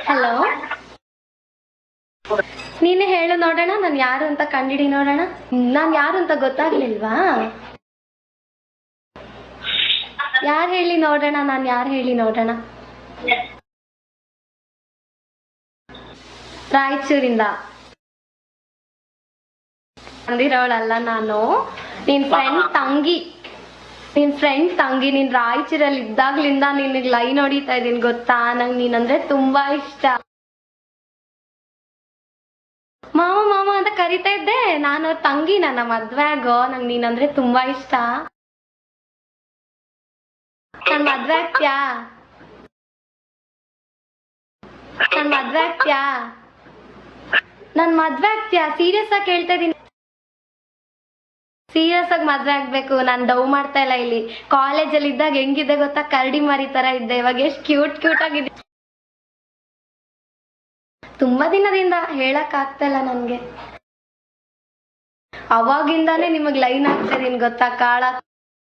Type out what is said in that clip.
Hello, ನೀನೇ ಹೇಳು ನೋಡೋಣ. ನಾನು ಯಾರು ಅಂತ ಕಂಡಿಡಿ ನೋಡೋಣ. ನಾನು ಯಾರು ಅಂತ ಗೊತ್ತಾಗ್ಲಿಲ್ವಾ? ಯಾರು ಹೇಳಿ ನೋಡೋಣ, ನಾನು ಯಾರು ಹೇಳಿ ನೋಡೋಣ. ರಾಯಚೂರಿಂದ ಬಂದಿರೋಳಲ್ಲ ನಾನು, ನಿನ್ ಫ್ರೆಂಡ್ ತಂಗಿ. ನೀನ್ ರಾಯಚೂರಲ್ಲಿ ಇದ್ದಾಗ್ಲಿಂದ ನಿನಗೆ ಲೈನ್ ಹೊಡಿತಾ ಇದೀನಿ ಗೊತ್ತಾ. ನಂಗೆ ನೀನಂದ್ರೆ ತುಂಬಾ ಇಷ್ಟ. ಮಾಮ ಮಾಮ ಅಂತ ಕರಿತಾ ಇದ್ದೆ. ನಾನು ತಂಗಿ, ನನ್ನ ಮದ್ವೆ ಆಗೋ. ನಂಗೆ ನೀನಂದ್ರೆ ತುಂಬಾ ಇಷ್ಟ. ನನ್ ಮದ್ವೆ ಆಗ್ತ್ಯಾ? ನನ್ ಮದ್ವೆ ಆಗ್ತ್ಯಾ? ಸೀರಿಯಸ್ ಆಗಿ ಕೇಳ್ತಾ ಇದೀನಿ. ಸೀರಿಯಸ್ ಆಗಿ ಮದ್ವೆ ಆಗ್ಬೇಕು. ನಾನ್ ಡವ್ ಮಾಡ್ತಾ ಇಲ್ಲ ಇಲ್ಲಿ. ಕಾಲೇಜಲ್ಲಿ ಇದ್ದಾಗ ಹೆಂಗಿದ್ದೆ ಗೊತ್ತಾ, ಕರಡಿ ಮರಿ ತರ ಇದ್ದೆ. ಇವಾಗ ಎಷ್ಟು ಕ್ಯೂಟ್ ಆಗಿದೆ. ತುಂಬಾ ದಿನದಿಂದ ಹೇಳಕ್ ಆಗ್ತಾ ಇಲ್ಲ ನನ್ಗೆ. ಅವಾಗಿಂದಾನೇ ನಿಮಗ್ ಲೈನ್ ಆಗ್ತಾ ಇದೀನಿ ಗೊತ್ತಾ. ಕಾಳ